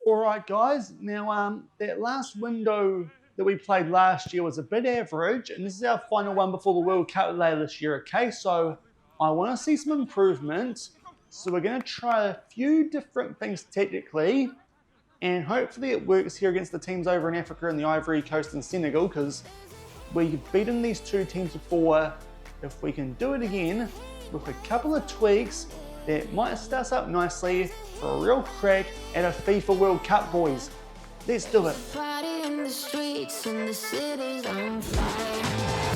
Alright guys, now that last window that we played last year was a bit average, and this is our final one before the World Cup later this year, okay? So I want to see some improvement. So we're going to try a few different things technically, and hopefully it works here against the teams over in Africa and the Ivory Coast and Senegal, because we've beaten these two teams before. If we can do it again with a couple of tweaks, that might start us up nicely for a real crack at a FIFA World Cup, boys. Let's do it. Party in the streets and the city's on fire.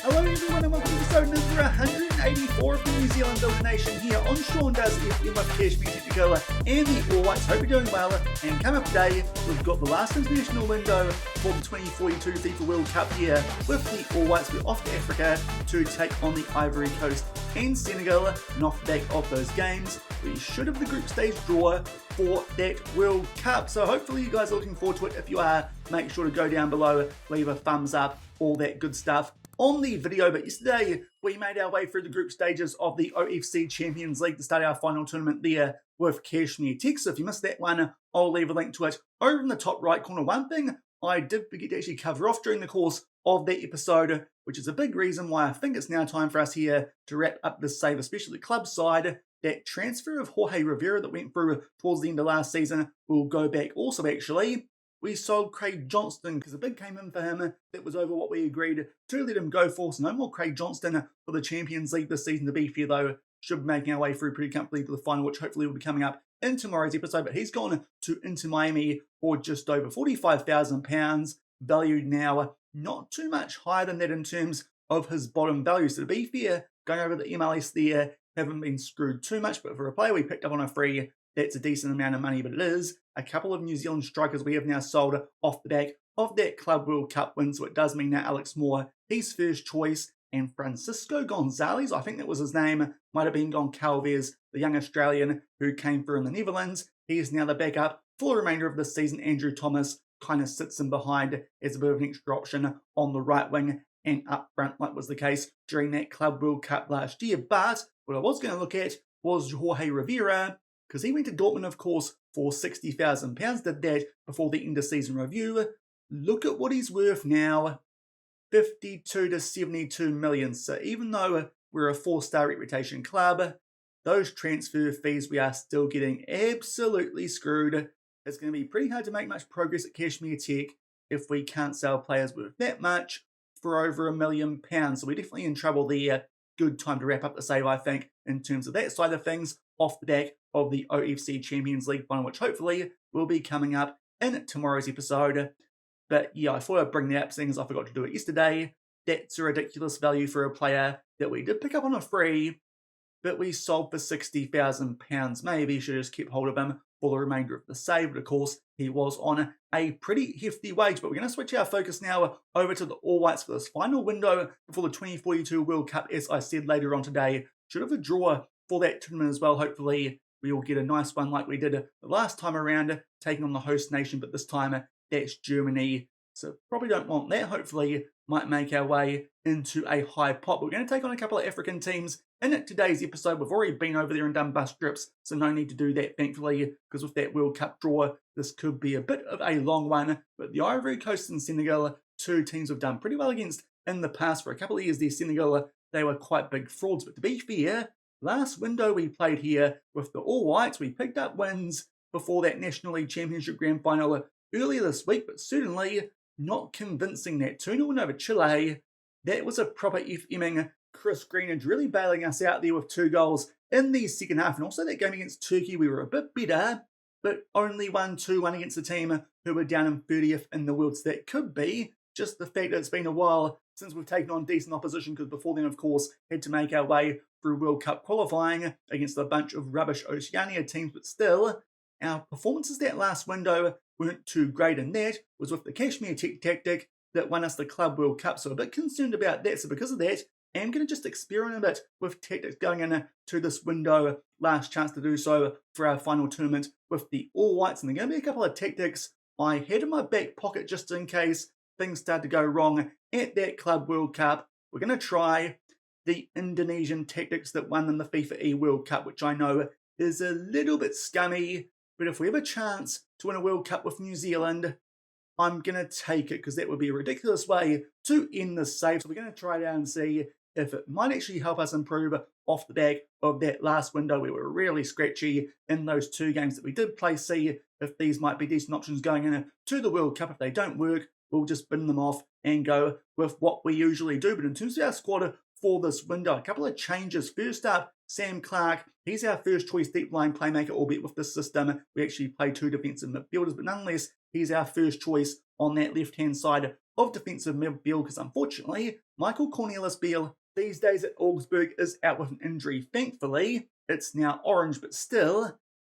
Hello everyone and welcome to episode number 184 of the New Zealand Builder Nation here on Shaun does FM24 and the All Whites. Hope you're doing well, and coming up today we've got the last international window for the 2042 FIFA World Cup here with the All Whites. We're off to Africa to take on the Ivory Coast and Senegal, and off the back of those games we should have the group stage draw for that World Cup. So hopefully you guys are looking forward to it. If you are, make sure to go down below, leave a thumbs up, all that good stuff on the video. But yesterday we made our way through the group stages of the OFC Champions League to start our final tournament there with Kashmir Tech. So if you missed that one, I'll leave a link to it over in the top right corner. One thing I did forget to actually cover off during the course of that episode, which is a big reason why I think it's now time for us here to wrap up this save, especially the club side. That transfer of Jorge Rivera that went through towards the end of last season will go back also. Actually, we sold Craig Johnston because a bid came in for him that was over what we agreed to let him go for. So no more Craig Johnston for the Champions League this season. To be fair though, should be making our way through pretty comfortably to the final, which hopefully will be coming up in tomorrow's episode. But he's gone to Inter Miami for just over £45,000, valued now not too much higher than that in terms of his bottom value. So to be fair, going over the MLS there, haven't been screwed too much, but for a player we picked up on a free, that's a decent amount of money. But it is a couple of New Zealand strikers we have now sold off the back of that Club World Cup win, so it does mean that Alex Moore, he's first choice, and Francisco Gonzalez, I think that was his name, might have been Goncalves, the young Australian who came through in the Netherlands. He is now the backup for the remainder of the season. Andrew Thomas kind of sits in behind as a bit of an extra option on the right wing and up front, like was the case during that Club World Cup last year. But what I was going to look at was Jorge Rivera, because he went to Dortmund, of course, for £60,000, did that before the end of season review. Look at what he's worth now, 52 to 72 million. So even though we're a 4-star reputation club, those transfer fees we are still getting absolutely screwed. It's going to be pretty hard to make much progress at Kashmir Tech if we can't sell players worth that much for over £1 million. So we're definitely in trouble there. Good time to wrap up the save, I think, in terms of that side of things, off the back of the OFC Champions League final, which hopefully will be coming up in tomorrow's episode. But yeah, I thought I'd bring that up, seeing as I forgot to do it yesterday. That's a ridiculous value for a player that we did pick up on a free, but we sold for £60,000. Maybe should have just kept hold of him for the remainder of the save. But of course, he was on a pretty hefty wage. But we're going to switch our focus now over to the All Whites for this final window before the 2042 World Cup. As I said later on today, should have a draw for that tournament as well. Hopefully, we will get a nice one like we did the last time around, taking on the host nation. But this time, that's Germany. So probably don't want that. Hopefully, might make our way into a high pot. We're going to take on a couple of African teams in today's episode. We've already been over there and done bus trips, so no need to do that, thankfully, because with that World Cup draw, this could be a bit of a long one. But the Ivory Coast and Senegal, two teams we've done pretty well against in the past. For a couple of years there, Senegal, they were quite big frauds. But to be fair, last window we played here with the All Whites, we picked up wins before that National League Championship Grand Final earlier this week, but certainly not convincing. That 2-0 win over Chile, that was a proper FMing. Chris Greenidge really bailing us out there with 2 goals in the second half. And also that game against Turkey, we were a bit better, but only won 2-1 against a team who were down in 30th in the world. So that could be just the fact that it's been a while since we've taken on decent opposition, because before then, of course, had to make our way through World Cup qualifying against a bunch of rubbish Oceania teams. But still, our performances that last window weren't too great, and that was with the Kashmir Tech tactic that won us the Club World Cup. So a bit concerned about that. So because of that, I'm going to just experiment a bit with tactics going into this window. Last chance to do so for our final tournament with the All Whites. And there are going to be a couple of tactics I had in my back pocket just in case things start to go wrong at that Club World Cup. We're going to try the Indonesian tactics that won in the FIFA World Cup, which I know is a little bit scummy, but if we have a chance to win a World Cup with New Zealand, I'm going to take it because that would be a ridiculous way to end the save. So we're going to try it out and see if it might actually help us improve off the back of that last window. We were really scratchy in those 2 games that we did play. See if these might be decent options going into the World Cup. If they don't work, we'll just bin them off and go with what we usually do. But in terms of our squad for this window, a couple of changes. First up, Sam Clark. He's our first choice deep line playmaker, albeit with this system we actually play 2 defensive midfielders, but nonetheless, he's our first choice on that left-hand side of defensive midfield because unfortunately, Michael Cornelius-Beale these days at Augsburg is out with an injury. Thankfully, it's now orange, but still,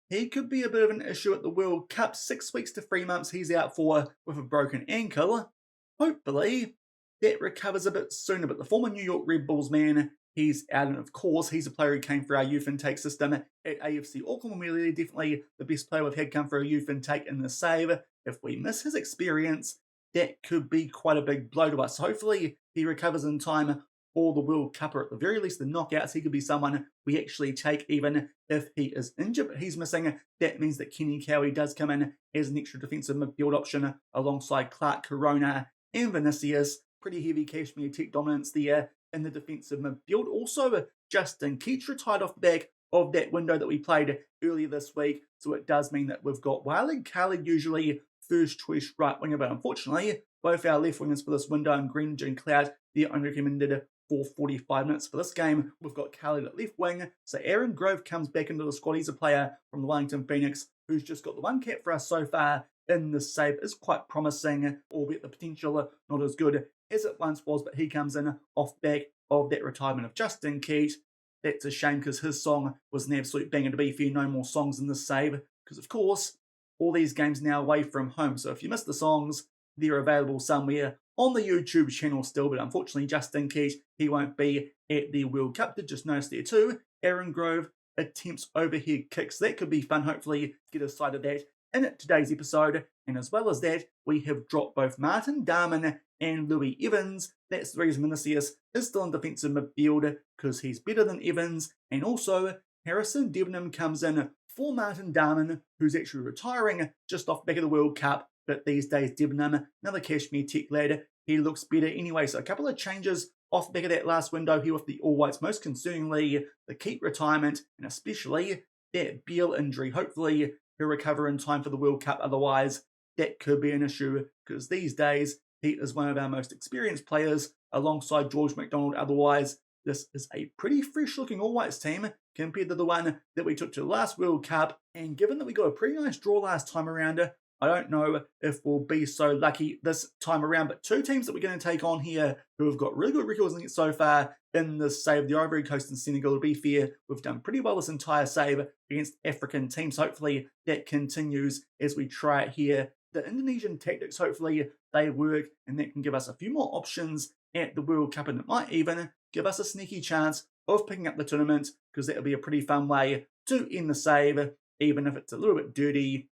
he could be a bit of an issue at the World Cup. 6 weeks to 3 months he's out for with a broken ankle. Hopefully, that recovers a bit sooner, but the former New York Red Bulls man, he's out, and of course, he's a player who came for our youth intake system at AFC Auckland. We're definitely the best player we've had come for a youth intake in the save. If we miss his experience, that could be quite a big blow to us. Hopefully, he recovers in time for the World Cup, or at the very least the knockouts. He could be someone we actually take even if he is injured, but he's missing. That means that Kenny Cowie does come in as an extra defensive midfield option alongside Clark, Corona and Vinicius. Pretty heavy Cashmere Tech dominance there in the defensive midfield. Also, Justin Keats retired off the back of that window that we played earlier this week, so it does mean that we've got Walid Khalid usually first choice right winger, but unfortunately both our left wingers for this window and Greenidge and Cloud, they're only recommended for 45 minutes for this game. We've got Khalid at left wing, so Aaron Grove comes back into the squad. He's a player from the Wellington Phoenix who's just got the 1 cap for us so far in the save. Is quite promising, albeit the potential not as good as it once was, but he comes in off the back of that retirement of Justin Keat. That's a shame because his song was an absolute banger. To be fair, no more songs in this save because, of course, all these games now away from home. So if you missed the songs, they're available somewhere on the YouTube channel still. But unfortunately, Justin Keat, he won't be at the World Cup. Did just notice there too, Aaron Grove attempts overhead kicks. That could be fun. Hopefully, get a side of that in today's episode. And as well as that, we have dropped both Martin Darman and Louis Evans. That's the reason Vinicius is still in defensive midfield because he's better than Evans. And also, Harrison Debenham comes in for Martin Darman, who's actually retiring just off the back of the World Cup. But these days, Debenham, another Cashmere Tech lad, he looks better anyway. So a couple of changes off the back of that last window here with the All Whites. Most concerningly, the Keat retirement, and especially that Beale injury. Hopefully, he'll recover in time for the World Cup. Otherwise, that could be an issue because these days, he is one of our most experienced players alongside George McDonald. Otherwise, this is a pretty fresh-looking All Whites team compared to the one that we took to the last World Cup. And given that we got a pretty nice draw last time around, I don't know if we'll be so lucky this time around. But 2 teams that we're going to take on here who have got really good records so far in this save, the Ivory Coast and Senegal. To be fair, we've done pretty well this entire save against African teams. Hopefully, that continues as we try it here. The Indonesian tactics, hopefully they work, and that can give us a few more options at the World Cup, and it might even give us a sneaky chance of picking up the tournament, because that'll be a pretty fun way to end the save, even if it's a little bit dirty.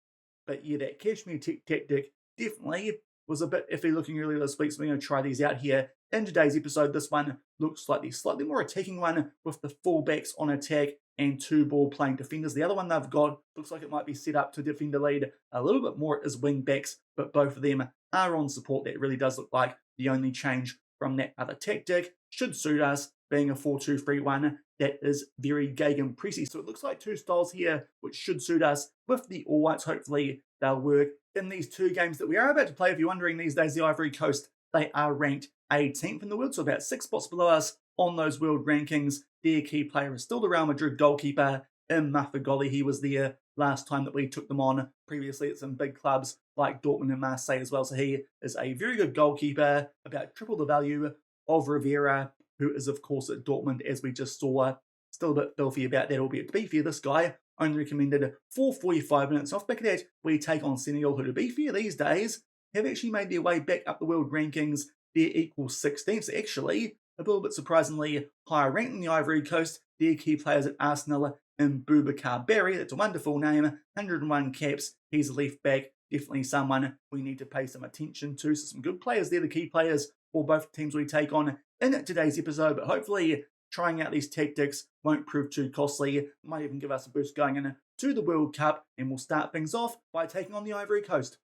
But yeah, that Cashmere Tech tactic definitely was a bit iffy looking earlier this week, so we're going to try these out here in today's episode. This one looks like the slightly more attacking one with the fullbacks on attack and 2 ball-playing defenders. The other one they've got looks like it might be set up to defend the lead a little bit more as wing-backs, but both of them are on support. That really does look like the only change from that other tactic. Should suit us, being a 4-2-3-1 that is very gegenpressy. So it looks like 2 styles here, which should suit us with the All Whites. Hopefully they'll work in these 2 games that we are about to play. If you're wondering, these days the Ivory Coast, they are ranked 18th in the world, so about 6 spots below us on those world rankings. Their key player is still the Real Madrid goalkeeper, Mafagoli. He was there last time that we took them on. Previously at some big clubs like Dortmund and Marseille as well. So he is a very good goalkeeper, about triple the value of Rivera, who is of course at Dortmund, as we just saw. Still a bit filthy about that, albeit to be fair, this guy only recommended for 45 minutes. Off back of that, we take on Senegal, who to be fair these days have actually made their way back up the world rankings. They're equal 16th, so actually a little bit surprisingly higher ranked than the Ivory Coast. Their key players at Arsenal and Boubacar Barry. That's a wonderful name, 101 caps. He's a left back, definitely someone we need to pay some attention to. So some good players there, the key players for both teams we take on in today's episode. But hopefully trying out these tactics won't prove too costly. Might even give us a boost going into the World Cup, and we'll start things off by taking on the Ivory Coast.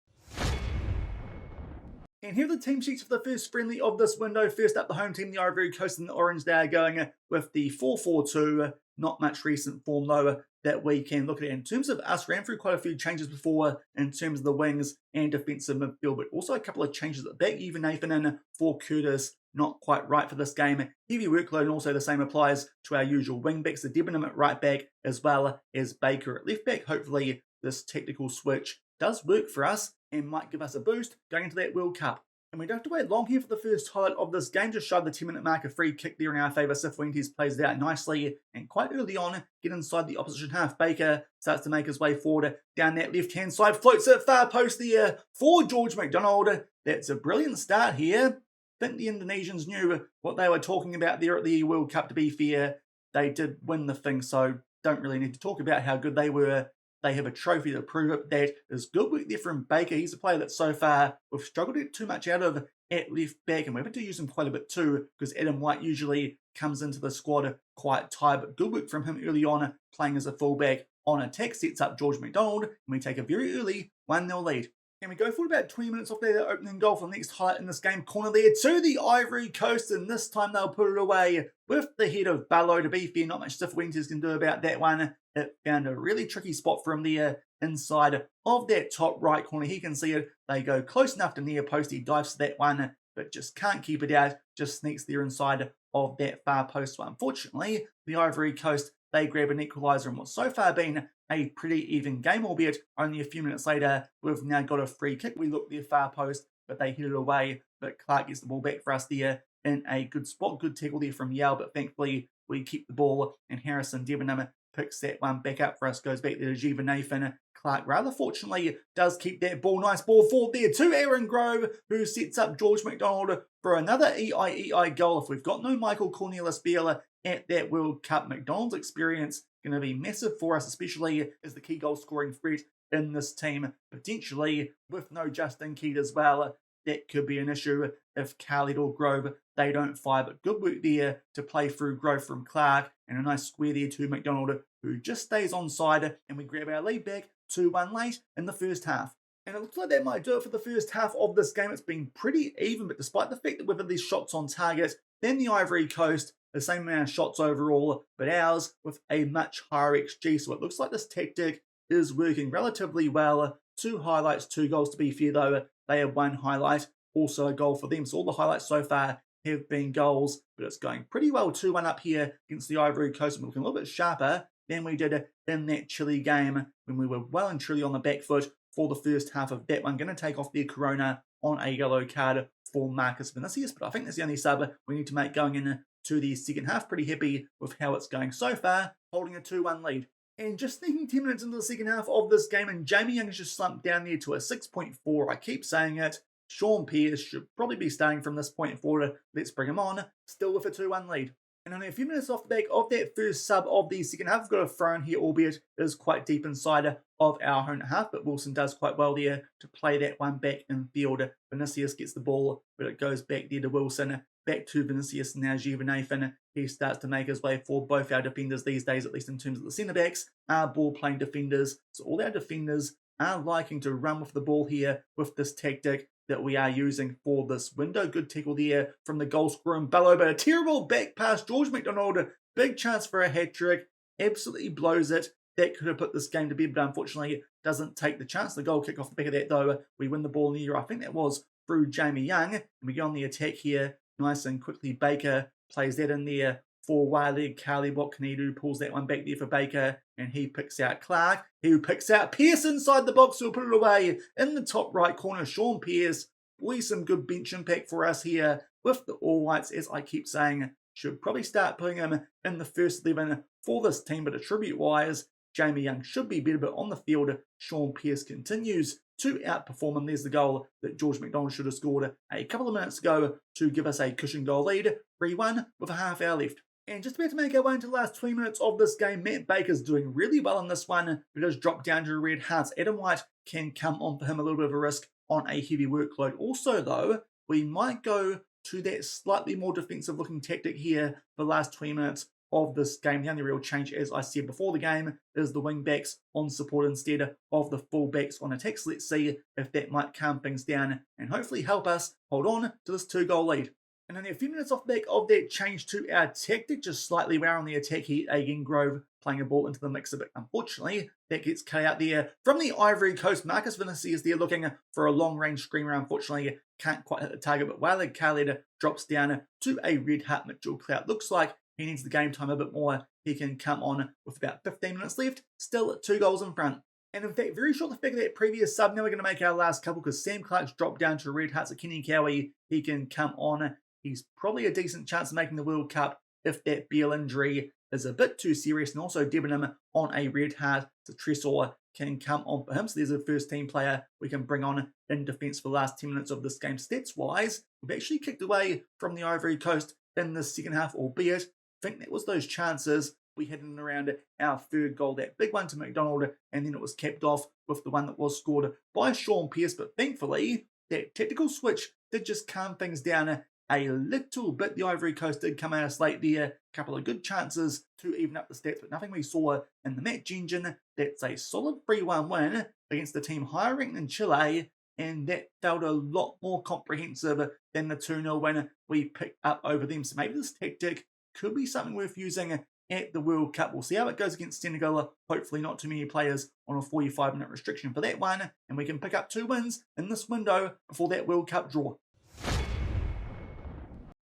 And here are the team sheets for the first friendly of this window. First up, the home team, the Ivory Coast in the orange. They are going with the 4-4-2. Not much recent form, though, that we can look at. In terms of us, ran through quite a few changes before in terms of the wings and defensive midfield, but also a couple of changes at the back. Even Nathan in for Curtis, not quite right for this game. Heavy workload, and also the same applies to our usual wing backs. The Debenham at right back, as well as Baker at left back. Hopefully, this tactical switch does work for us and might give us a boost going into that World Cup. And we don't have to wait long here for the first highlight of this game. Just shy of the 10-minute mark, a free kick there in our favour. Cifuentes plays it out nicely, and quite early on, get inside the opposition half. Baker starts to make his way forward down that left-hand side, floats it far post there for George McDonald. That's a brilliant start here. I think the Indonesians knew what they were talking about there at the World Cup. To be fair, they did win the thing, so don't really need to talk about how good they were. They have a trophy to prove it. That is good work there from Baker. He's a player that so far we've struggled to get too much out of at left back, and we're having to use him quite a bit too, because Adam White usually comes into the squad quite tired, but good work from him early on, playing as a fullback on attack, sets up George McDonald, and we take a very early 1-0 lead. And we go for about 20 minutes off their opening goal for the next highlight in this game. Corner there to the Ivory Coast, and this time they'll put it away with the head of Barlow. To be fair, not much Cifuentes can do about that one. It found a really tricky spot for him there inside of that top right corner. He can see it. They go close enough to near post. He dives to that one, but just can't keep it out. Just sneaks there inside of that far post. Well, unfortunately, the Ivory Coast, they grab an equaliser in what's so far been a pretty even game, albeit only a few minutes later, we've now got a free kick. We look their far post, but they hit it away. But Clark gets the ball back for us there in a good spot. Good tackle there from Yao, but thankfully we keep the ball, and Harrison Debenham picks that one back up for us, goes back there to Jiva Nathan. Clark, rather fortunately, does keep that ball. Nice ball forward there to Aaron Grove, who sets up George McDonald for another EIEI goal. If we've got no Michael Cornelis Biela at that World Cup, McDonald's experience going to be massive for us, especially as the key goal scoring threat in this team. Potentially with no Justin Keat as well, that could be an issue if Khalid or Grove, they don't fire. But good work there to play through Grove from Clark, and a nice square there to McDonald, who just stays onside, and we grab our lead back 2-1 late in the first half. And it looks like that might do it for the first half of this game. It's been pretty even, but despite the fact that we've had these shots on target, then the Ivory Coast, the same amount of shots overall, but ours with a much higher XG. So it looks like this tactic is working relatively well. 2 highlights, 2 goals. To be fair though, they have 1 highlight, also a goal for them. So all the highlights so far have been goals, but it's going pretty well. 2-1 up here against the Ivory Coast. We're looking a little bit sharper than we did in that Chile game when we were well and truly on the back foot for the first half of that one. Going to take off their Corona on a yellow card for Marcus Vinicius, but I think that's the only sub we need to make going into the second half. Pretty happy with how it's going so far, holding a 2-1 lead. And just thinking 10 minutes into the second half of this game, and Jamie Young has just slumped down there to a 6.4. I keep saying it. Shaun should probably be starting from this point forward. Let's bring him on, still with a 2-1 lead. And only a few minutes off the back of that first sub of the second half, we've got a throw in here, albeit it is quite deep inside of our own half, but Wilson does quite well there to play that one back in field. Vinicius gets the ball, but it goes back there to Wilson, back to Vinicius, now Jiva Nathan. He starts to make his way forward. Both our defenders these days, at least in terms of the centre-backs, are ball-playing defenders. So all our defenders are liking to run with the ball here with this tactic that we are using for this window. Good tackle there from the goal scorer in Bello, but a terrible back pass. George McDonald, big chance for a hat-trick, absolutely blows it. That could have put this game to bed, but unfortunately doesn't take the chance. The goal kick off the back of that though, we win the ball in the air. I think that was through Jamie Young, and we go on the attack here, nice and quickly. Baker plays that in there for Wiley. Carly, what can he do? Pulls that one back there for Baker, and he picks out Clark, who picks out Pearce inside the box, who'll put it away in the top right corner. Shaun Pearce, boy, some good bench impact for us here with the All Whites, as I keep saying. Should probably start putting him in the first 11 for this team, but attribute-wise, Jamie Young should be better, but on the field, Shaun Pearce continues to outperform him. There's the goal that George McDonald should have scored a couple of minutes ago to give us a cushion goal lead, 3-1 with a half hour left. And just about to make our way into the last 20 minutes of this game, Matt Baker's doing really well in this one. He does drop down to red hearts. Adam White can come on for him, a little bit of a risk on a heavy workload. Also though, we might go to that slightly more defensive looking tactic here for the last 20 minutes of this game. The only real change, as I said before the game, is the wing backs on support instead of the full backs on attack. So let's see if that might calm things down and hopefully help us hold on to this 2-goal lead. And only a few minutes off the back of that change to our tactic, just slightly aware on the attack here, again Grove playing a ball into the mix a bit. Unfortunately, that gets cut out there from the Ivory Coast. Marcus Vinicius there looking for a long-range screamer. Unfortunately, can't quite hit the target, but Walid Khaled drops down to a red hot Mitchell Clout. Looks like he needs the game time a bit more. He can come on with about 15 minutes left, still at 2 goals in front. And in fact, very short the fact of that previous sub, now we're going to make our last couple because Sam Clark's dropped down to red hot, so Kenny Cowie, he can come on. He's probably a decent chance of making the World Cup if that Beal injury is a bit too serious, and also Debenham on a red hard, so Tresor can come on for him. So there's a first team player we can bring on in defence for the last 10 minutes of this game. Stats-wise, we've actually kicked away from the Ivory Coast in the second half, albeit I think that was those chances we had in and around our third goal, that big one to McDonald, and then it was capped off with the one that was scored by Shaun Pearce. But thankfully, that tactical switch did just calm things down a little bit. The Ivory Coast did come out of slate there, a couple of good chances to even up the stats, but nothing we saw in the match engine. That's a solid 3-1 win against the team higher ranked in Chile, and that felt a lot more comprehensive than the 2-0 win we picked up over them. So maybe this tactic could be something worth using at the World Cup. We'll see how it goes against Senegal. Hopefully not too many players on a 45-minute restriction for that one, and we can pick up 2 wins in this window before that World Cup draw.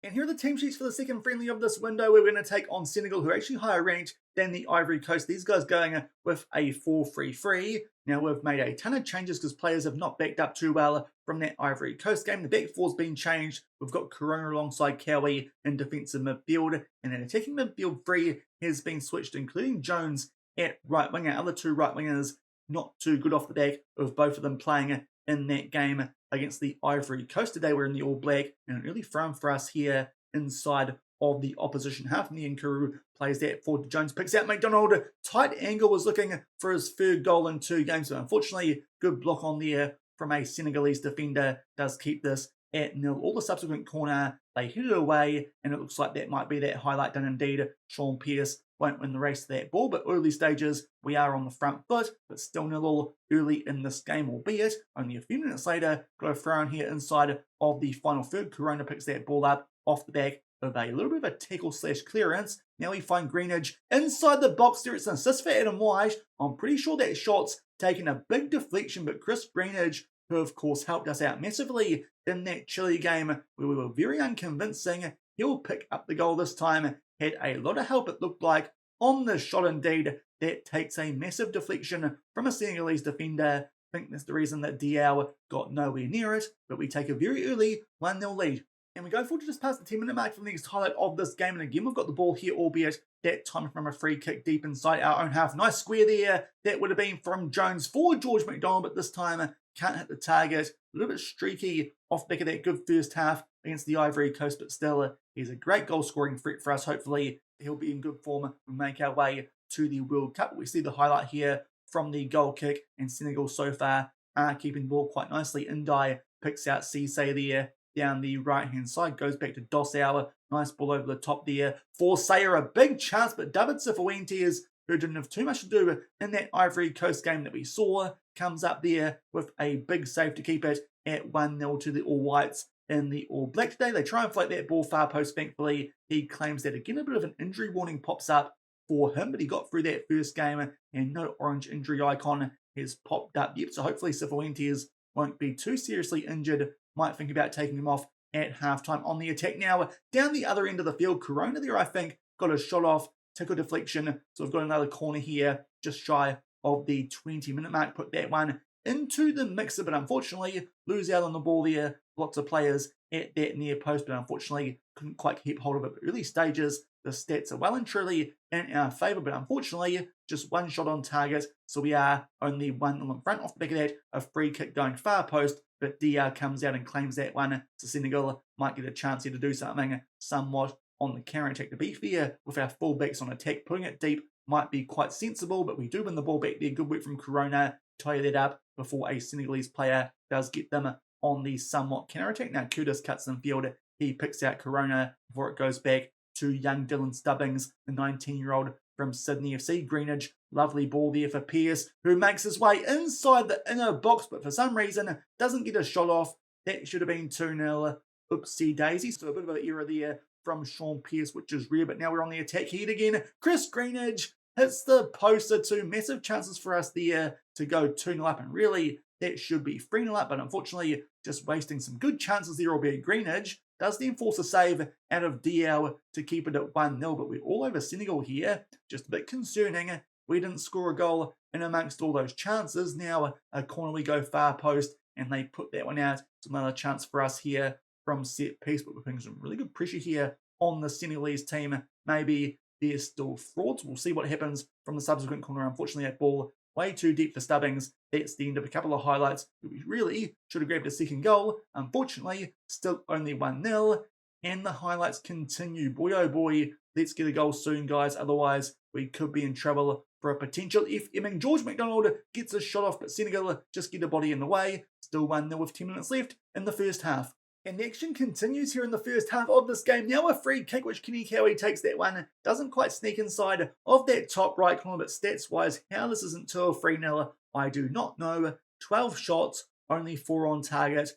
And here are the team sheets for the second friendly of this window, where we're going to take on Senegal, who are actually higher ranked than the Ivory Coast. These guys going with a 4-3-3. Now, we've made a ton of changes because players have not backed up too well from that Ivory Coast game. The back four's been changed. We've got Corona alongside Cowie in defensive midfield, and then attacking midfield 3 has been switched, including Jones at right winger. Other 2 right wingers not too good off the back of both of them playing in that game against the Ivory Coast. Today we're in the all black, and an early throw for us here inside of the opposition half. And the Nkuru plays that forward to Jones, picks out McDonald. Tight angle, was looking for his 3rd goal in 2 games, but unfortunately, good block on there from a Senegalese defender does keep this at 0. All the subsequent corner, they hit it away, and it looks like that might be that highlight done indeed. Shaun Pearce won't win the race to that ball, but early stages, we are on the front foot, but still 0 early in this game, albeit only a few minutes later, got a throw in here inside of the final third. Corona picks that ball up off the back of a little bit of a tackle/clearance. Now we find Greenidge inside the box there. It's an assist for Adam White. I'm pretty sure that shot's taken a big deflection, but Chris Greenidge, who of course helped us out massively in that Chile game where we were very unconvincing, he'll pick up the goal this time. Had a lot of help, it looked like, on the shot indeed. That takes a massive deflection from a Senegalese defender. I think that's the reason that Diao got nowhere near it, but we take a very early 1-0 lead. And we go forward to just past the 10-minute mark for the next highlight of this game. And again, we've got the ball here, albeit that time from a free kick deep inside our own half. Nice square there. That would have been from Jones for George McDonald, but this time can't hit the target. A little bit streaky off the back of that good first half against the Ivory Coast, but still, he's a great goal-scoring threat for us. Hopefully, he'll be in good form and make our way to the World Cup. We see the highlight here from the goal kick, and Senegal so far are keeping the ball quite nicely. Ndai picks out Cisse there down the right-hand side, goes back to Dossauer. Nice ball over the top there for Sayer. A big chance, but David Cifuentes, who didn't have too much to do in that Ivory Coast game that we saw, comes up there with a big save to keep it at 1-0 to the All Whites in the All Black today. They try and float that ball far post, thankfully. He claims that again a bit of an injury warning pops up for him, but he got through that first game and no orange injury icon has popped up yet. So hopefully Cifuentes won't be too seriously injured. Might think about taking him off at halftime. On the attack now, down the other end of the field, Corona there, I think, got a shot off, tickle deflection. So we've got another corner here, just shy of the 20-minute mark. Put that one into the mixer, but unfortunately, lose out on the ball there. Lots of players at that near post, but unfortunately, couldn't quite keep hold of it. But early stages, the stats are well and truly in our favour, but unfortunately, just one shot on target. So we are only 1-0 in front. Off the back of that, a free kick going far post, but DR comes out and claims that one. So Senegal might get a chance here to do something somewhat on the counter-attack. To be fair, with our full-backs on attack, putting it deep might be quite sensible, but we do win the ball back there. Good work from Corona. Tie that up before a Senegalese player does get them on the somewhat counter-attack. Now Kudus cuts in field. he picks out Corona before it goes back to young Dylan Stubbings, the 19-year-old from Sydney FC. Greenwich, lovely ball there for Pearce, who makes his way inside the inner box, but for some reason doesn't get a shot off. That should have been 2-0. Oopsie daisy. So a bit of an error there from Shaun Pearce, which is rare, but now we're on the attack heat again. Chris Greenwich hits the poster, 2 massive chances for us there to go 2-0 up, and really that should be 3-0 up, but unfortunately just wasting some good chances there, albeit Greenwich does then force a save out of DL to keep it at 1-0, but we're all over Senegal here. Just a bit concerning. We didn't score a goal in amongst all those chances. Now a corner we go far post, and they put that one out. It's another chance for us here from set piece, but we're putting some really good pressure here on the Senegalese team. Maybe they're still frauds. We'll see what happens from the subsequent corner. Unfortunately, that ball way too deep for Stubbings. That's the end of a couple of highlights. We really should have grabbed a second goal. Unfortunately, still only 1-0. And the highlights continue. Boy, oh boy, let's get a goal soon, guys. Otherwise, we could be in trouble for a potential FMing. George McDonald gets a shot off, but Senegal just get a body in the way. Still 1-0 with 10 minutes left in the first half. And the action continues here in the first half of this game. Now a free kick, which Kenny Cowie takes that one. Doesn't quite sneak inside of that top right corner, but stats-wise, how this isn't 2 or 3-0, I do not know. 12 shots, only 4 on target.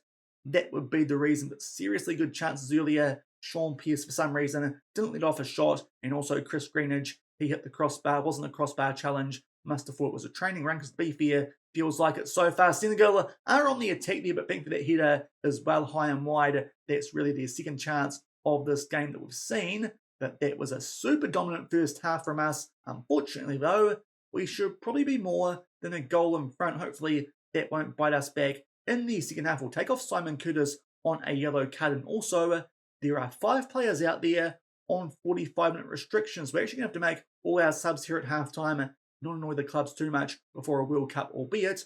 That would be the reason, but seriously good chances earlier. Shaun Pearce, for some reason, didn't let off a shot, and also Chris Greenwich, he hit the crossbar. Wasn't a crossbar challenge. Must have thought it was a training run, because to be fair, feels like it so far. Senegal are on the attack there, but thankfully that header is well high and wide. That's really their second chance of this game that we've seen, but that was a super dominant first half from us. Unfortunately, though, we should probably be more than a goal in front. Hopefully, that won't bite us back in the second half. We'll take off Simon Curtis on a yellow card, and also there are 5 players out there on 45-minute restrictions. We're actually going to have to make all our subs here at halftime. Not annoy the clubs too much before a World Cup, albeit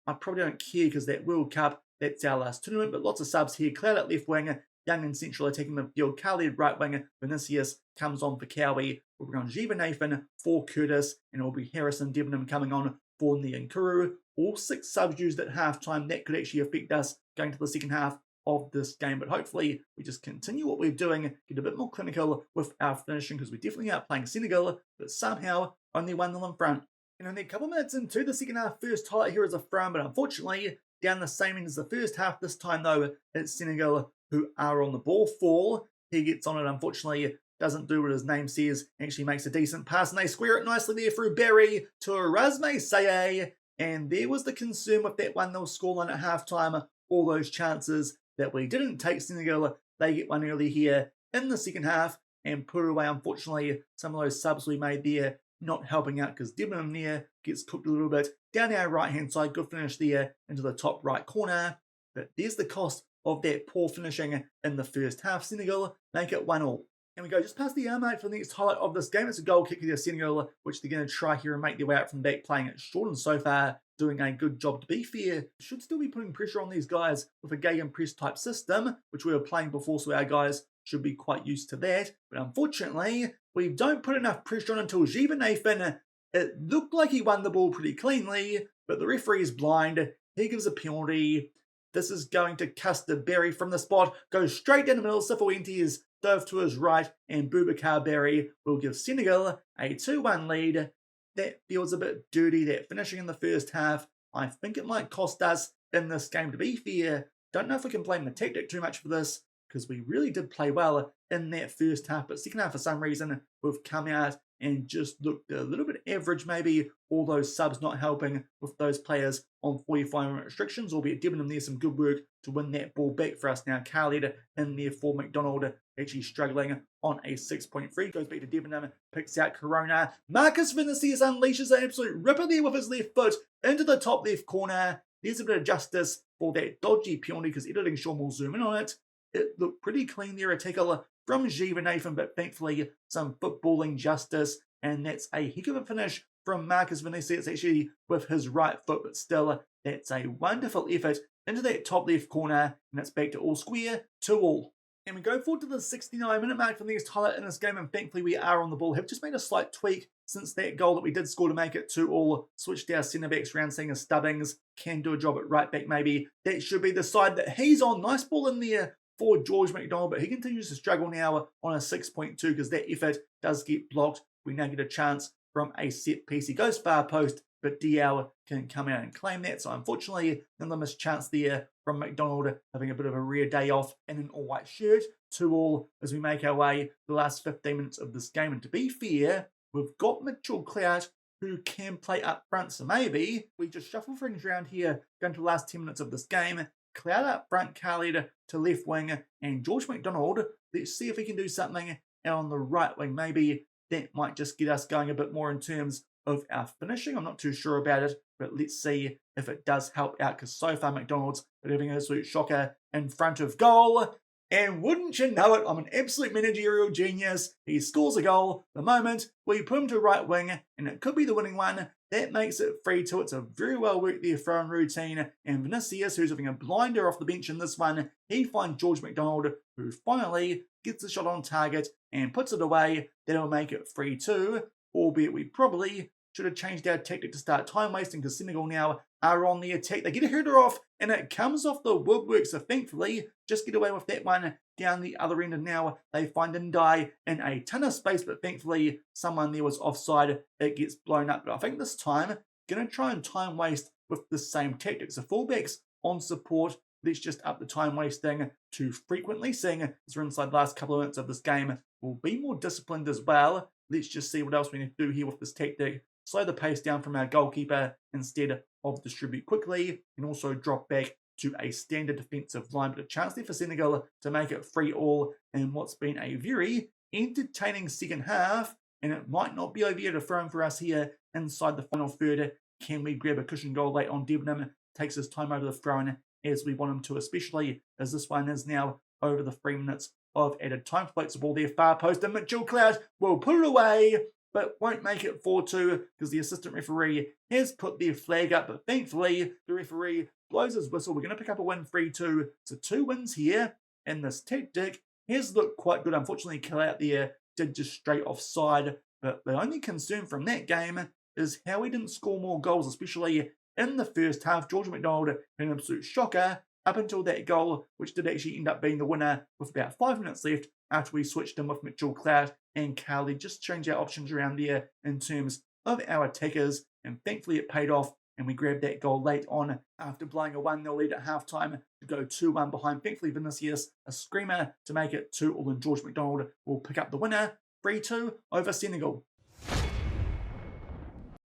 I probably don't care, because that World Cup, that's our last tournament, but lots of subs here. Cloud at left wing, Young and central attacking midfield, Carly at right wing, Vinicius comes on for Cowie. We'll bring on Jiva Nathan for Curtis, and it'll be Harrison Debenham coming on for Niankuru. All 6 subs used at halftime. That could actually affect us going to the second half of this game, but hopefully we just continue what we're doing, get a bit more clinical with our finishing, because we definitely are playing Senegal, but somehow only 1-0 in front. And only a couple minutes into the second half, first highlight here is a throw, but unfortunately down the same end as the first half. This time though, it's Senegal who are on the ball. Fall, he gets on it, unfortunately doesn't do what his name says, actually makes a decent pass, and they square it nicely there through Barry to Erasme Seye. And there was the concern with that 1-0 scoreline at halftime. All those chances that we didn't take Senegal, they get one early here in the second half and put it away. Unfortunately, some of those subs we made there not helping out, because Debenham there gets cooked a little bit. Down our right-hand side, good finish there into the top right corner. But there's the cost of that poor finishing in the first half. Senegal make it 1-1. And we go just past the hour mark for the next highlight of this game. It's a goal kick to Senegal, which they're going to try here and make their way out from the back, playing it short, and so far doing a good job. To be fair, should still be putting pressure on these guys with a gay and press type system, which we were playing before, so our guys should be quite used to that. But unfortunately, we don't put enough pressure on until Jiva Nathan. It looked like he won the ball pretty cleanly, but the referee is blind. He gives a penalty. This is going to Custer Berry from the spot, goes straight down the middle. Sifuentes dove to his right, and Boubacar Berry will give Senegal a 2-1 lead. That feels a bit dirty, that finishing in the first half. I think it might cost us in this game. To be fair, don't know if we can blame the tactic too much for this, because we really did play well in that first half, but second half for some reason we've come out and just looked a little bit average. Maybe all those subs not helping with those players on 45-minute restrictions, albeit Debenham there some good work to win that ball back for us. Now Khaled in there for McDonald, actually struggling on a 6.3, goes back to Debenham, picks out Corona. Marcus Vinicius unleashes an absolute ripper there with his left foot into the top left corner. There's a bit of justice for that dodgy penalty, because editing Shaun will zoom in on it. It looked pretty clean there, a tackle from Jiva Nathan, but thankfully some footballing justice, and that's a heck of a finish from Marcus Vinicius, actually with his right foot, but still, that's a wonderful effort into that top left corner, and it's back to all square, 2-2. And we go forward to the 69-minute mark for the next highlight in this game, and thankfully we are on the ball. Have just made a slight tweak since that goal that we did score to make it 2-2. Switched our centre-backs around, seeing as Stubbings can do a job at right back maybe. That should be the side that he's on. Nice ball in there for George McDonald, but he continues to struggle now on a 6.2 because that effort does get blocked. We now get a chance from a set piece. He goes far post, but DL can come out and claim that. So unfortunately, another missed chance there from McDonald, having a bit of a rare day off in an all-white shirt. 2-2 as we make our way the last 15 minutes of this game. And to be fair, we've got Mitchell Clout who can play up front. So maybe we just shuffle things around here, going to the last 10 minutes of this game. Clout up front, Khalid to left wing, and George McDonald. Let's see if he can do something out on the right wing. Maybe that might just get us going a bit more in terms of our finishing. I'm not too sure about it, but let's see if it does help out, because so far McDonald's been having an absolute shocker in front of goal. And wouldn't you know it, I'm an absolute managerial genius. He scores a goal the moment we put him to right wing, and it could be the winning one. That makes it 3-2. It's a very well worked there throw-in routine. And Vinicius, who's having a blinder off the bench in this one, he finds George McDonald, who finally gets the shot on target and puts it away. That'll make it 3-2, albeit we probably should have changed our tactic to start time wasting, because Senegal now are on the attack. They get a header off, and it comes off the woodwork, so thankfully just get away with that one down the other end, and now they find Ndai in a ton of space, but thankfully someone there was offside. It gets blown up, but I think this time going to try and time waste with the same tactics. The fullbacks on support. Let's just up the time wasting to frequently, seeing as we're inside the last couple of minutes of this game. We'll be more disciplined as well. Let's just see what else we need to do here with this tactic. Slow the pace down from our goalkeeper instead of distribute quickly, and also drop back to a standard defensive line. But a chance there for Senegal to make it 3-3 in what's been a very entertaining second half, and it might not be over yet. A throw-in for us here inside the final third. Can we grab a cushion goal late on? Debenham takes his time over the throw-in as we want him to, especially as this one is now over the 3 minutes of added time. Floats the ball there, far post, and Mitchell Clout will put it away, but won't make it 4-2 because the assistant referee has put their flag up. But thankfully, the referee blows his whistle. We're going to pick up a win 3-2. So 2 wins here, and this tactic has looked quite good. Unfortunately, Clout there did just straight offside. But the only concern from that game is how we didn't score more goals, especially in the first half. George McDonald had an absolute shocker up until that goal, which did actually end up being the winner with about 5 minutes left after we switched in with Mitchell Clout and Carly. Just change our options around there in terms of our attackers, and thankfully it paid off, and we grabbed that goal late on after blowing a 1-0 lead at halftime to go 2-1 behind. Thankfully, Vinicius, a screamer to make it 2-2, and George McDonald will pick up the winner, 3-2 over Senegal.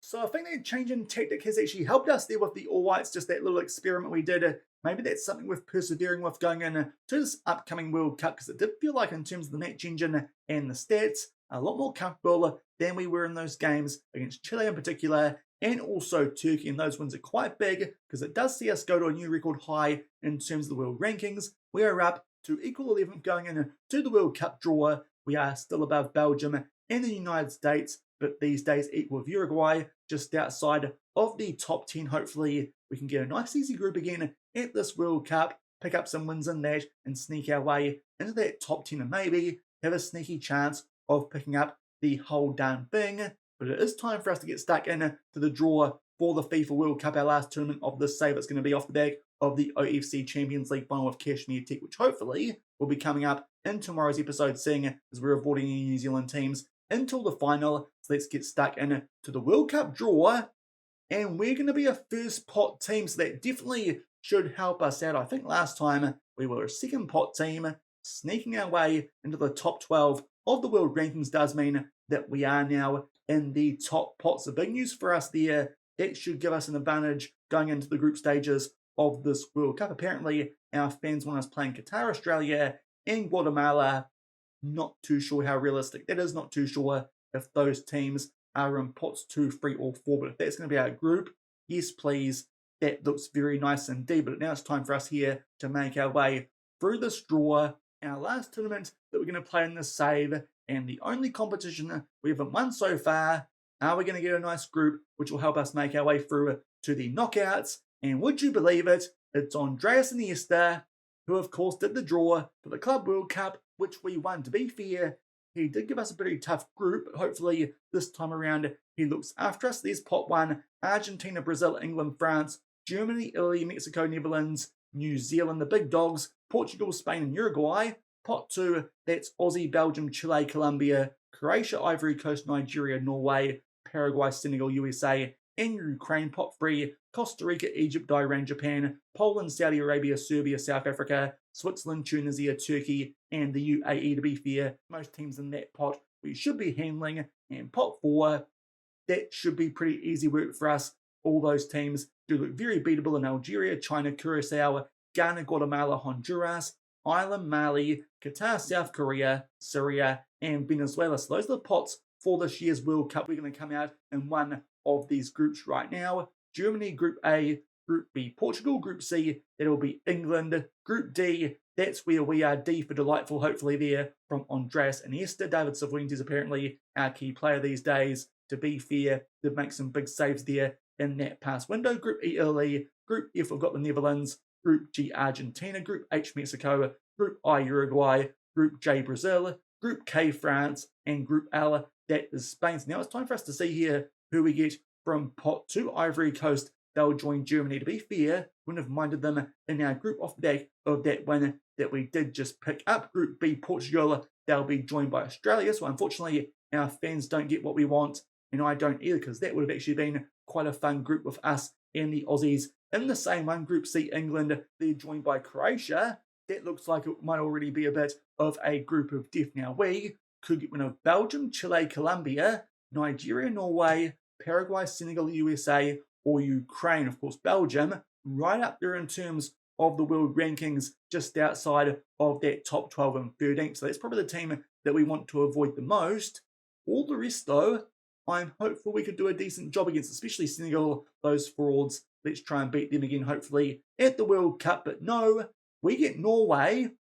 So I think that change in tactic has actually helped us there with the All Whites, just that little experiment we did. Maybe that's something worth persevering with going into this upcoming World Cup, because it did feel like in terms of the match engine and the stats, a lot more comfortable than we were in those games against Chile in particular, and also Turkey. And those wins are quite big because it does see us go to a new record high in terms of the world rankings. We are up to equal 11th going into the World Cup draw. We are still above Belgium and the United States, but these days equal with Uruguay, just outside of the top 10. Hopefully we can get a nice easy group again at this World Cup, pick up some wins in that, and sneak our way into that top 10, and maybe have a sneaky chance of picking up the whole damn thing. But it is time for us to get stuck into the draw for the FIFA World Cup, our last tournament of this save. It's going to be off the back of the OFC Champions League final with Kashmir Tech, which hopefully will be coming up in tomorrow's episode, seeing as we're avoiding any New Zealand teams until the final. So let's get stuck into the World Cup draw, and we're going to be a first pot team, so that definitely should help us out. I think last time we were a second pot team. Sneaking our way into the top 12 of the world rankings does mean that we are now in the top pot. So big news for us there. That should give us an advantage going into the group stages of this World Cup. Apparently our fans want us playing Qatar, Australia and Guatemala. Not too sure how realistic that is. Not too sure if those teams are in pots 2, 3 or 4. But if that's going to be our group, yes please. That looks very nice indeed. But now it's time for us here to make our way through this draw. Our last tournament that we're going to play in this save, and the only competition we haven't won so far. Are we going to get a nice group which will help us make our way through to the knockouts? And would you believe it? It's Andreas Iniesta, who of course did the draw for the Club World Cup, which we won. To be fair, he did give us a pretty tough group, but hopefully this time around he looks after us. There's pot 1, Argentina, Brazil, England, France, Germany, Italy, Mexico, Netherlands, New Zealand, the big dogs, Portugal, Spain, and Uruguay. Pot 2, that's Aussie, Belgium, Chile, Colombia, Croatia, Ivory Coast, Nigeria, Norway, Paraguay, Senegal, USA, and Ukraine. Pot 3, Costa Rica, Egypt, Iran, Japan, Poland, Saudi Arabia, Serbia, South Africa, Switzerland, Tunisia, Turkey, and the UAE. To be fair, most teams in that pot we should be handling. And pot 4, that should be pretty easy work for us. All those teams do look very beatable in Algeria, China, Curacao, Ghana, Guatemala, Honduras, Ireland, Mali, Qatar, South Korea, Syria, and Venezuela. So those are the pots for this year's World Cup. We're going to come out in one of these groups right now. Germany, Group A, Group B, Portugal, Group C, that'll be England. Group D, that's where we are. D for delightful, hopefully there, from Andreas Iniesta. David Cifuentes, apparently our key player these days. To be fair, they've made some big saves there in that past window. Group E, Italy. Group F, we've got the Netherlands. Group G, Argentina. Group H, Mexico. Group I, Uruguay. Group J, Brazil. Group K, France. And Group L, that is Spain. So now it's time for us to see here who we get from pot 2, Ivory Coast. They'll join Germany. To be fair, wouldn't have minded them in our group off the back of that win that we did just pick up. Group B, Portugal. They'll be joined by Australia. So unfortunately, our fans don't get what we want. And I don't either, because that would have actually been quite a fun group with us and the Aussies in the same one. Group C, England, they're joined by Croatia. That looks like it might already be a bit of a group of death. Now, we could get one of Belgium, Chile, Colombia, Nigeria, Norway, Paraguay, Senegal, USA, or Ukraine. Of course, Belgium, right up there in terms of the world rankings, just outside of that top 12 and 13. So that's probably the team that we want to avoid the most. All the rest, though, I'm hopeful we could do a decent job against, especially Senegal, those frauds. Let's try and beat them again, hopefully, at the World Cup. But no, we get Norway.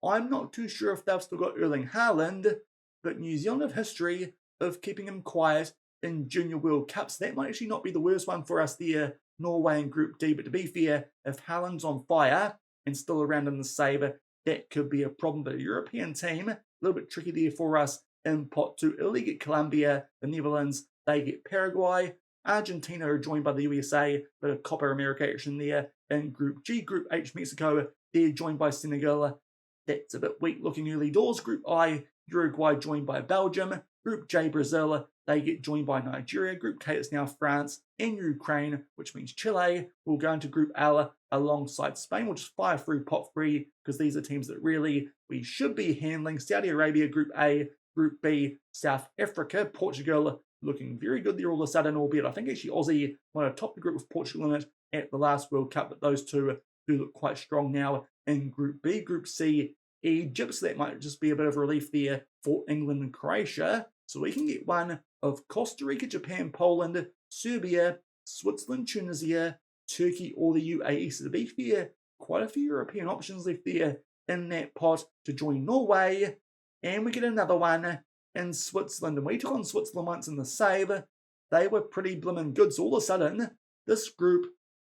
I'm not too sure if they've still got Erling Haaland, but New Zealand have history of keeping him quiet in Junior World Cups. That might actually not be the worst one for us there, Norway in Group D. But to be fair, if Haaland's on fire and still around in the saver, that could be a problem. But a European team, a little bit tricky there for us. In pot 2, Italy get Colombia, the Netherlands, they get Paraguay, Argentina are joined by the USA, bit of Copa America action there. In Group G, Group H, Mexico, they're joined by Senegal. That's a bit weak looking early doors. Group I, Uruguay joined by Belgium. Group J, Brazil, they get joined by Nigeria. Group K, it's now France and Ukraine, which means Chile will go into Group L alongside Spain. We'll just fire through pot 3 because these are teams that really we should be handling. Saudi Arabia, Group A. Group B, South Africa, Portugal looking very good there all of a sudden, albeit I think actually Aussie might have topped the group with Portugal in it at the last World Cup, but those two do look quite strong now in Group B. Group C, Egypt, so that might just be a bit of relief there for England and Croatia. So we can get one of Costa Rica, Japan, Poland, Serbia, Switzerland, Tunisia, Turkey, or the UAE. So to be fair, quite a few European options left there in that pot to join Norway. And we get another one in Switzerland. And we took on Switzerland once in the save. They were pretty blimmin' good. So all of a sudden, this group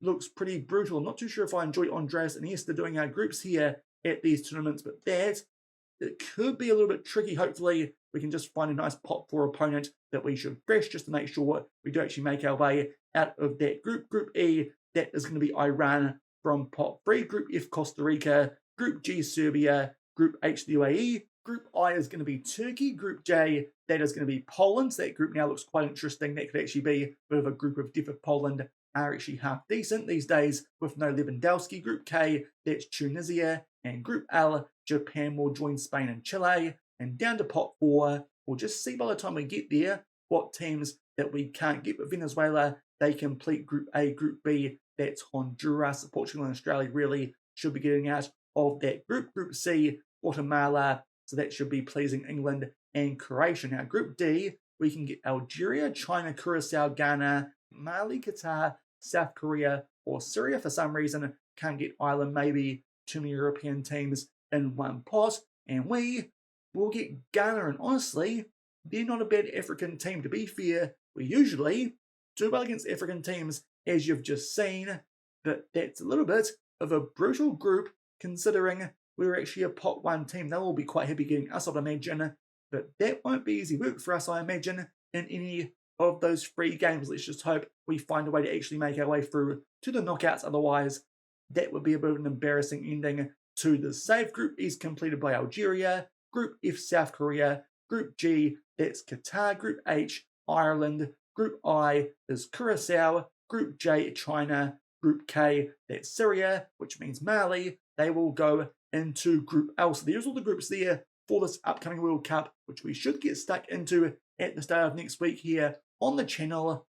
looks pretty brutal. I'm not too sure if I enjoy Andreas and Iniesta doing our groups here at these tournaments, but it could be a little bit tricky. Hopefully, we can just find a nice pot for opponent that we should fresh just to make sure we do actually make our way out of that group. Group E, that is going to be Iran from pot 3. Group F, Costa Rica. Group G, Serbia. Group H, the UAE. Group I is going to be Turkey. Group J, that is going to be Poland. So that group now looks quite interesting. That could actually be a bit of a group of death if Poland are actually half decent these days with no Lewandowski. Group K, that's Tunisia. And Group L, Japan will join Spain and Chile. And down to pot 4, we'll just see by the time we get there what teams that we can't get. But Venezuela, they complete Group A. Group B, that's Honduras. Portugal and Australia really should be getting out of that group. Group C, Guatemala. So that should be pleasing England and Croatia. Now, Group D, we can get Algeria, China, Curacao, Ghana, Mali, Qatar, South Korea, or Syria. For some reason, can't get Ireland, maybe too many European teams in one pot. And we will get Ghana. And honestly, they're not a bad African team. To be fair, we usually do well against African teams, as you've just seen. But that's a little bit of a brutal group, considering we're actually a pot 1 team. They'll all be quite happy getting us, I'd imagine. But that won't be easy work for us, I imagine, in any of those 3 games. Let's just hope we find a way to actually make our way through to the knockouts. Otherwise, that would be a bit of an embarrassing ending to the save. Group E is completed by Algeria, Group F, South Korea, Group G, that's Qatar, Group H, Ireland, Group I is Curacao, Group J, China, Group K, that's Syria, which means Mali. They will go into Group L. So there's all the groups there for this upcoming World Cup, which we should get stuck into at the start of next week here on the channel.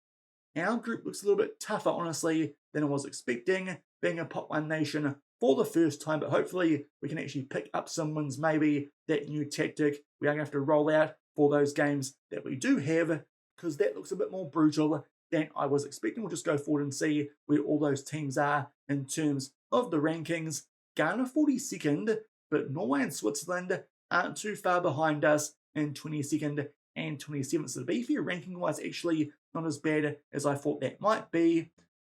Our group looks a little bit tougher, honestly, than I was expecting, being a Pot 1 nation for the first time, but hopefully we can actually pick up some wins, maybe that new tactic we are going to have to roll out for those games that we do have, because that looks a bit more brutal than I was expecting. We'll just go forward and see where all those teams are in terms of the rankings. Ghana 42nd, but Norway and Switzerland aren't too far behind us in 22nd and 27th. So to be fair, ranking-wise, actually not as bad as I thought that might be,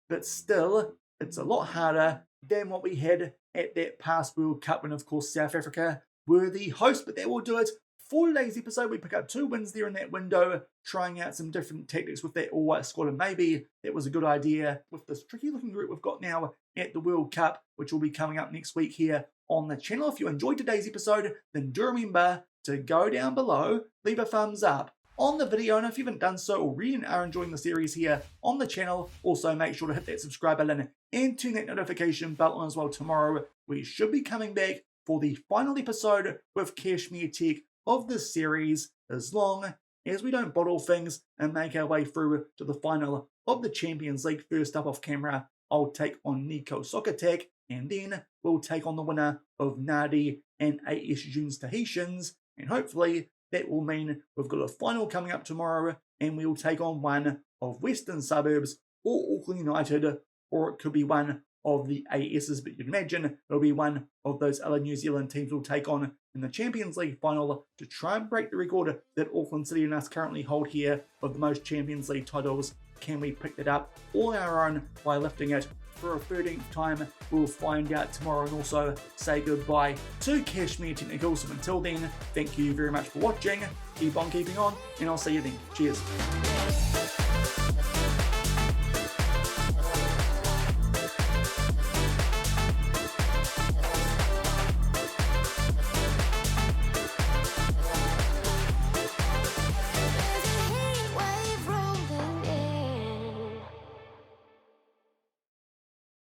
but still, it's a lot harder than what we had at that past World Cup when, of course, South Africa were the host. But that will do it for today's episode. We pick up 2 wins there in that window, trying out some different tactics with that all-white squad, and maybe that was a good idea with this tricky-looking group we've got now at the World Cup, which will be coming up next week here on the channel. If you enjoyed today's episode, then do remember to go down below, leave a thumbs up on the video, and if you haven't done so or really are enjoying the series here on the channel, also make sure to hit that subscribe button and turn that notification bell on as well. Tomorrow we should be coming back for the final episode with Kashmir Tech of this series, as long as we don't bottle things and make our way through to the final of the Champions League. First up off camera, I'll take on Nico Soccer Tech, and then we'll take on the winner of Nadi and AS Junes Tahitians, and hopefully that will mean we've got a final coming up tomorrow, and we'll take on one of Western Suburbs or Auckland United, or it could be one of the ASs, but you'd imagine it'll be one of those other New Zealand teams we'll take on in the Champions League final to try and break the record that Auckland City and us currently hold here of the most Champions League titles. Can we pick that up all our own by lifting it for a 13th time? We'll find out tomorrow, and also say goodbye to Kashmir Technical. So until then, thank you very much for watching, keep on keeping on, and I'll see you then. Cheers.